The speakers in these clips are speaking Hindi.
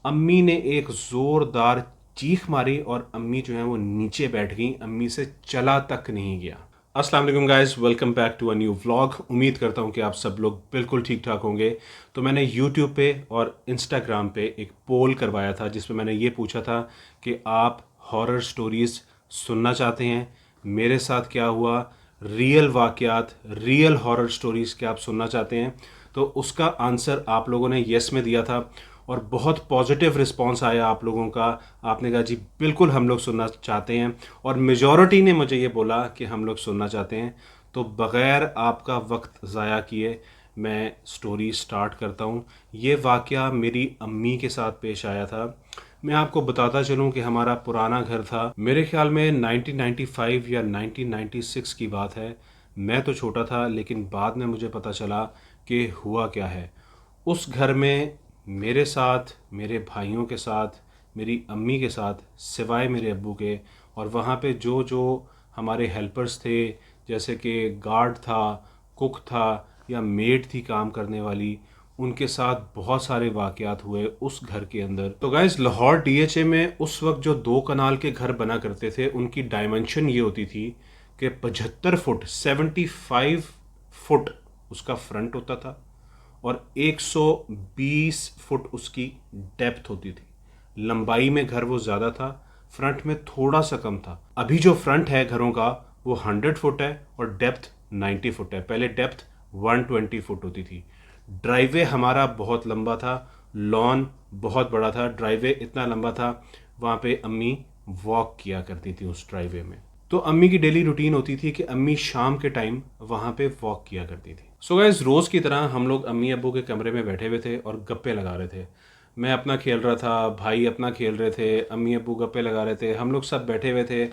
अम्मी ने एक ज़ोरदार चीख मारी और अम्मी जो है वो नीचे बैठ गई। अम्मी से चला तक नहीं गया। अस्सलाम वालेकुम guys, welcome back to a new vlog. उम्मीद करता हूँ कि आप सब लोग बिल्कुल ठीक ठाक होंगे। तो मैंने यूट्यूब पे और इंस्टाग्राम पे एक पोल करवाया था जिसमें मैंने ये पूछा था कि आप हॉरर स्टोरीज़ सुनना चाहते हैं, मेरे साथ क्या हुआ, रियल वाक़यात, रियल हॉरर स्टोरीज़ क्या आप सुनना चाहते हैं। तो उसका आंसर आप लोगों ने येस में दिया था और बहुत पॉजिटिव रिस्पांस आया आप लोगों का। आपने कहा जी बिल्कुल हम लोग सुनना चाहते हैं, और मेजॉरिटी ने मुझे ये बोला कि हम लोग सुनना चाहते हैं। तो बग़ैर आपका वक्त ज़ाया किए मैं स्टोरी स्टार्ट करता हूँ। ये वाक़या मेरी अम्मी के साथ पेश आया था। मैं आपको बताता चलूँ कि हमारा पुराना घर था, मेरे ख़्याल में 1995 या 1996 की बात है। मैं तो छोटा था, लेकिन बाद में मुझे पता चला कि हुआ क्या है। उस घर में मेरे साथ, मेरे भाइयों के साथ, मेरी अम्मी के साथ, सिवाय मेरे अब्बू के, और वहाँ पे जो जो हमारे हेल्पर्स थे, जैसे कि गार्ड था, कुक था या मेड थी काम करने वाली, उनके साथ बहुत सारे वाक़यात हुए उस घर के अंदर। तो गाइस, लाहौर डीएचए में उस वक्त जो 2 कनाल के घर बना करते थे उनकी डायमेंशन ये होती थी कि 75 फुट 75 फुट उसका फ्रंट होता था और 120 फुट उसकी डेप्थ होती थी। लंबाई में घर वो ज़्यादा था, फ्रंट में थोड़ा सा कम था। अभी जो फ्रंट है घरों का वो 100 फुट है और डेप्थ 90 फुट है। पहले डेप्थ 120 फुट होती थी। ड्राइवे हमारा बहुत लंबा था, लॉन बहुत बड़ा था। ड्राइवे इतना लंबा था, वहाँ पे अम्मी वॉक किया करती थी उस ड्राइवे में। तो अम्मी की डेली रूटीन होती थी कि अम्मी शाम के टाइम वहाँ पे वॉक किया करती थी। सो गाइस, रोज़ की तरह हम लोग अम्मी अब्बू के कमरे में बैठे हुए थे और गप्पे लगा रहे थे। मैं अपना खेल रहा था, भाई अपना खेल रहे थे, अम्मी अब्बू गप्पे लगा रहे थे। हम लोग सब बैठे हुए थे,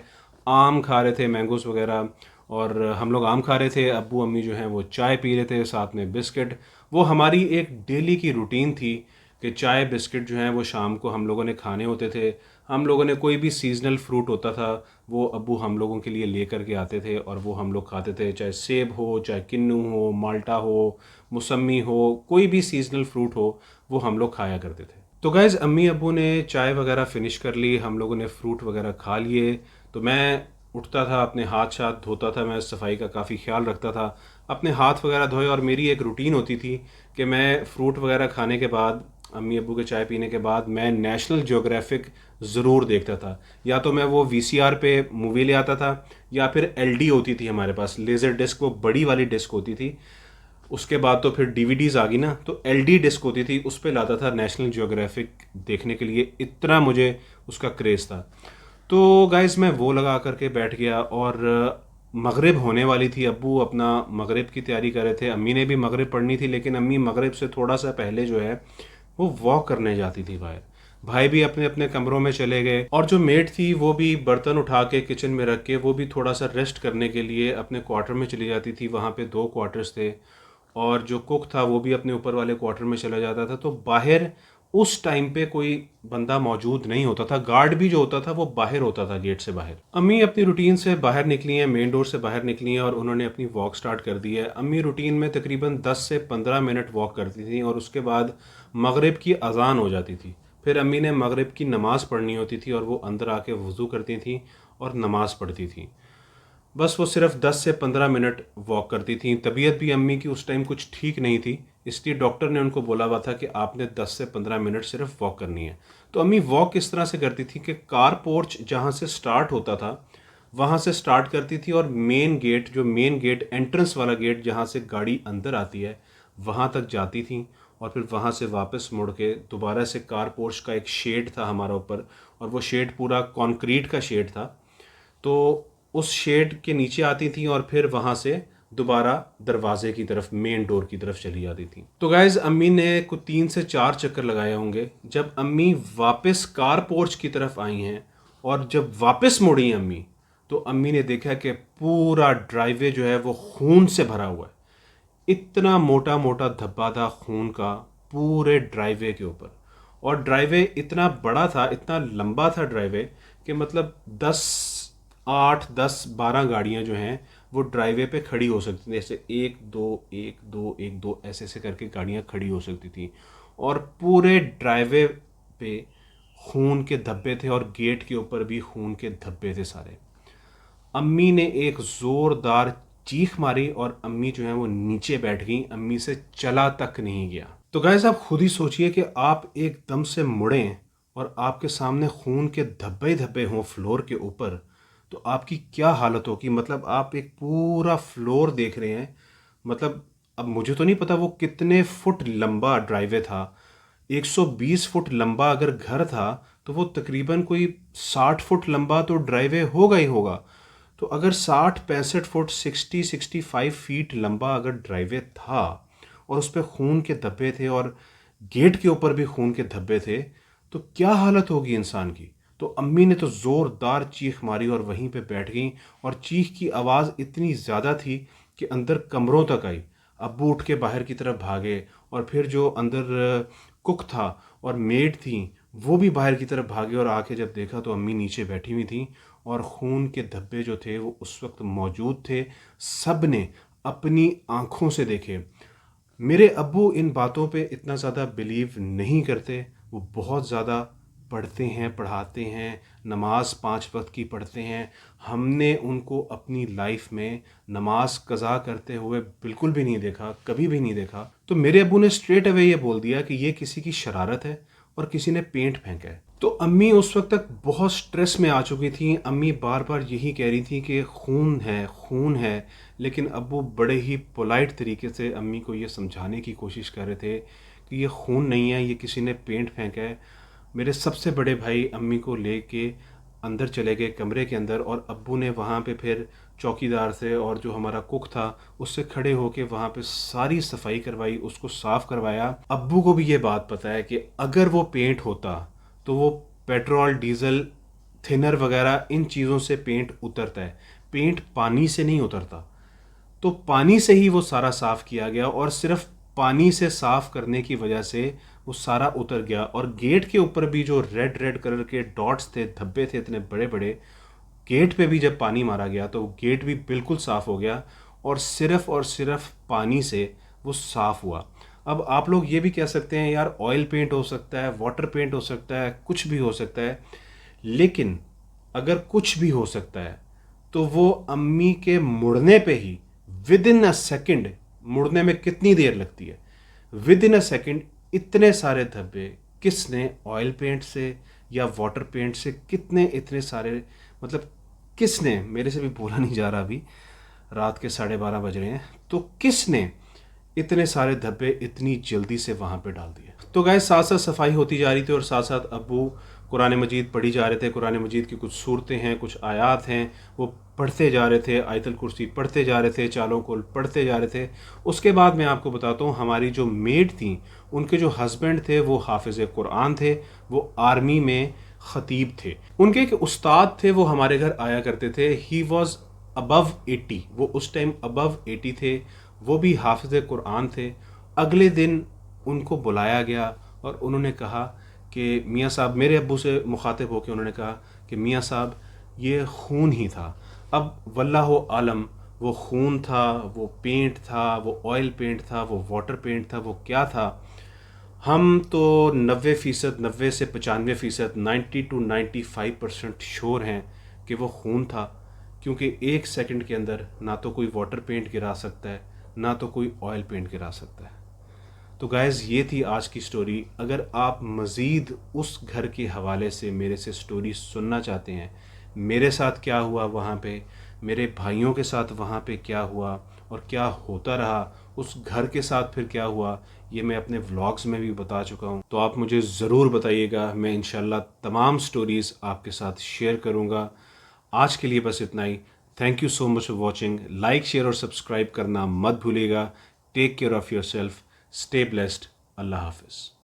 आम खा रहे थे, मैंगोस वगैरह। और हम लोग आम खा रहे थे, अब्बू अम्मी जो हैं वो चाय पी रहे थे, साथ में बिस्किट। वो हमारी एक डेली की रूटीन थी कि चाय बिस्किट जो हैं वो शाम को हम लोगों ने खाने होते थे। हम लोगों ने कोई भी सीजनल फ्रूट होता था वो अब्बू हम लोगों के लिए ले कर के आते थे और वो हम लोग खाते थे, चाहे सेब हो, चाहे किन्नू हो, माल्टा हो, मौसम्मी हो, कोई भी सीजनल फ्रूट हो वो हम लोग खाया करते थे। तो गाइज़, अम्मी अब्बू ने चाय वगैरह फ़िनिश कर ली, हम लोगों ने फ्रूट वगैरह खा लिए। तो मैं उठता था, अपने हाथ शाथ धोता था, मैं सफाई का काफ़ी ख्याल रखता था, अपने हाथ वगैरह धोए। और मेरी एक रूटीन होती थी कि मैं फ्रूट वगैरह खाने के बाद, अम्मी अब्बू के चाय पीने के बाद, मैं नेशनल ज्योग्राफिक ज़रूर देखता था। या तो मैं वो वीसीआर पे मूवी ले आता था, या फिर एलडी होती थी हमारे पास, लेज़र डिस्क, वो बड़ी वाली डिस्क होती थी। उसके बाद तो फिर डीवीडीज़ आ गई ना, तो एलडी डिस्क होती थी, उस पे लाता था नेशनल ज्योग्राफिक देखने के लिए। इतना मुझे उसका क्रेज़ था। तो गाइज़, मैं वो लगा करके बैठ गया और मगरिब होने वाली थी। अब्बू अपना मगरिब की तैयारी कर रहे थे, अम्मी ने भी मगरिब पढ़नी थी, लेकिन अम्मी मगरिब से थोड़ा सा पहले जो है वो वॉक करने जाती थी बाहर। भाई भी अपने अपने कमरों में चले गए, और जो मेड थी वो भी बर्तन उठा के किचन में रख के वो भी थोड़ा सा रेस्ट करने के लिए अपने क्वार्टर में चली जाती थी। वहाँ पे 2 क्वार्टर्स थे, और जो कुक था वो भी अपने ऊपर वाले क्वार्टर में चला जाता था। तो बाहर उस टाइम पे कोई बंदा मौजूद नहीं होता था। गार्ड भी जो होता था वो बाहर होता था, गेट से बाहर। अम्मी अपनी रूटीन से बाहर निकली हैं, मेन डोर से बाहर निकली हैं, और उन्होंने अपनी वॉक स्टार्ट कर दी है। अम्मी रूटीन में तकरीबन 10 से 15 मिनट वॉक करती थी और उसके बाद मगरिब की अजान हो जाती थी। फिर अम्मी ने मगरिब की नमाज़ पढ़नी होती थी और वो अंदर आके वज़ू करती थी और नमाज़ पढ़ती थी। बस वो सिर्फ 10 से 15 मिनट वॉक करती थी। तबीयत भी अम्मी की उस टाइम कुछ ठीक नहीं थी, इसलिए डॉक्टर ने उनको बोला हुआ था कि आपने 10 से 15 मिनट सिर्फ वॉक करनी है। तो अम्मी वॉक किस तरह से करती थी कि कार पोर्च जहाँ से स्टार्ट होता था वहाँ से स्टार्ट करती थी, और मेन गेट, जो मेन गेट, एंट्रेंस वाला गेट जहाँ से गाड़ी अंदर आती है, वहाँ तक जाती थी। और फिर वहाँ से वापस मुड़ के दोबारा से कार पोर्च का एक शेड था हमारा ऊपर, और वो शेड पूरा कंक्रीट का शेड था। तो उस शेड के नीचे आती थी और फिर वहाँ से दोबारा दरवाजे की तरफ, मेन डोर की तरफ चली जाती थी। तो गाइज, अम्मी ने कुछ 3 से 4 चक्कर लगाए होंगे। जब अम्मी वापस कार पोर्च की तरफ आई हैं और जब वापस मुड़ी अम्मी, तो अम्मी ने देखा कि पूरा ड्राइवे जो है वो खून से भरा हुआ है। इतना मोटा मोटा धब्बा था खून का पूरे ड्राइवे के ऊपर। और ड्राइवे इतना बड़ा था, इतना लंबा था ड्राइवे, कि मतलब 8 10 12 गाड़ियां जो हैं वो ड्राइवे पे खड़ी हो सकती थी। जैसे एक दो एक दो एक दो ऐसे ऐसे करके गाड़ियां खड़ी हो सकती थी। और पूरे ड्राइवे पे खून के धब्बे थे और गेट के ऊपर भी खून के धब्बे थे सारे। अम्मी ने एक ज़ोरदार चीख मारी और अम्मी जो है वो नीचे बैठ गई, अम्मी से चला तक नहीं गया। तो गाइस आप खुद ही सोचिए कि आप एकदम से मुड़ें और आपके सामने खून के धब्बे ही धब्बे हों फ्लोर के ऊपर, तो आपकी क्या हालत होगी। मतलब आप एक पूरा फ्लोर देख रहे हैं। मतलब अब मुझे तो नहीं पता वो कितने फुट लंबा ड्राइवे था। 120 फुट लंबा अगर घर था तो वो तकरीबन कोई 60 फुट लंबा तो ड्राइवे होगा ही होगा। तो अगर 60-65 फुट 60-65 फीट लंबा अगर ड्राइवे था और उस पर खून के धब्बे थे और गेट के ऊपर भी खून के धब्बे थे, तो क्या हालत होगी इंसान की। तो अम्मी ने तो ज़ोरदार चीख मारी और वहीं पे बैठ गई और चीख की आवाज़ इतनी ज़्यादा थी कि अंदर कमरों तक आई। अब्बू उठ के बाहर की तरफ भागे और फिर जो अंदर कुक था और मेड थी वो भी बाहर की तरफ भागे और आके जब देखा तो अम्मी नीचे बैठी हुई थी और खून के धब्बे जो थे वो उस वक्त मौजूद थे। सब ने अपनी आंखों से देखे। मेरे अब्बू इन बातों पे इतना ज़्यादा बिलीव नहीं करते। वो बहुत ज़्यादा पढ़ते हैं, पढ़ाते हैं, नमाज 5 वक्त की पढ़ते हैं। हमने उनको अपनी लाइफ में नमाज कज़ा करते हुए बिल्कुल भी नहीं देखा, कभी भी नहीं देखा। तो मेरे अब्बू ने स्ट्रेट अवे ये बोल दिया कि ये किसी की शरारत है और किसी ने पेंट फेंका है। तो अम्मी उस वक्त तक बहुत स्ट्रेस में आ चुकी थी। अम्मी बार बार यही कह रही थी कि खून है, खून है। लेकिन अब्बू बड़े ही पोलाइट तरीके से अम्मी को ये समझाने की कोशिश कर रहे थे कि ये खून नहीं है, ये किसी ने पेंट फेंका है। मेरे सबसे बड़े भाई अम्मी को लेके अंदर चले गए कमरे के अंदर और अब्बू ने वहाँ पे फिर चौकीदार से और जो हमारा कुक था उससे खड़े होके वहाँ पे सारी सफाई करवाई, उसको साफ़ करवाया। अब्बू को भी ये बात पता है कि अगर वो पेंट होता तो वो पेट्रोल, डीजल, थिनर वगैरह इन चीज़ों से पेंट उतरता है। पेंट पानी से नहीं उतरता। तो पानी से ही वो सारा साफ़ किया गया और सिर्फ पानी से साफ़ करने की वजह से वो सारा उतर गया। और गेट के ऊपर भी जो रेड रेड कलर के डॉट्स थे, धब्बे थे इतने बड़े बड़े, गेट पे भी जब पानी मारा गया तो गेट भी बिल्कुल साफ़ हो गया और सिर्फ पानी से वो साफ़ हुआ। अब आप लोग ये भी कह सकते हैं यार ऑयल पेंट हो सकता है, वाटर पेंट हो सकता है, कुछ भी हो सकता है। लेकिन अगर कुछ भी हो सकता है तो वो अम्मी के मुड़ने पे ही विद इन अ सेकेंड, मुड़ने में कितनी देर लगती है, विद इन अ सेकेंड इतने सारे धब्बे किसने ऑयल पेंट से या वाटर पेंट से, कितने इतने सारे, मतलब किसने, मेरे से भी बोला नहीं जा रहा, अभी रात के 12:30 बज रहे हैं, तो किसने इतने सारे धब्बे इतनी जल्दी से वहाँ पे डाल दिए। तो गाइस साथ साथ सफाई होती जा रही थी और साथ साथ अब्बू कुरान मजीद पढ़ी जा रहे थे। कुरान मजीद की कुछ सूरतें हैं, कुछ आयात हैं, वो पढ़ते जा रहे थे। आयतल कुर्सी पढ़ते जा रहे थे, चालों को पढ़ते जा रहे थे। उसके बाद मैं आपको बताता हूँ, हमारी जो मेड थी उनके जो हस्बैंड थे वो हाफिज़ कुरान थे, वो आर्मी में ख़तीब थे। उनके एक उस्ताद थे, वो हमारे घर आया करते थे। ही वॉज अबव 80, वो उस टाइम अबव 80 थे, वो भी हाफिज़ कुरान थे। अगले दिन उनको बुलाया गया और उन्होंने कहा कि मियाँ साहब, मेरे अब्बू से मुखातिब होकर उन्होंने कहा कि मियाँ साहब ये खून ही था। अब वल्लाहु आलम वो खून था, वो पेंट था, वो ऑयल पेंट था, वो वाटर पेंट था, वो क्या था। हम तो 90%, 90 से 95%, 90 to 95% श्योर हैं कि वो खून था। क्योंकि एक सेकंड के अंदर ना तो कोई वाटर पेंट गिरा सकता है, ना तो कोई ऑयल पेंट गिरा सकता है। तो गाइज़ ये थी आज की स्टोरी। अगर आप मज़ीद उस घर के हवाले से मेरे से स्टोरी सुनना चाहते हैं, मेरे साथ क्या हुआ वहाँ पे, मेरे भाइयों के साथ वहाँ पे क्या हुआ और क्या होता रहा, उस घर के साथ फिर क्या हुआ, ये मैं अपने व्लॉग्स में भी बता चुका हूँ। तो आप मुझे ज़रूर बताइएगा, मैं इंशाल्लाह तमाम स्टोरीज़ आपके साथ शेयर करूँगा। आज के लिए बस इतना ही। Thank you so much for watching. Like, share और सब्सक्राइब करना मत भूलिएगा। Take care of your self, stay blessed. अल्लाह हाफिज़।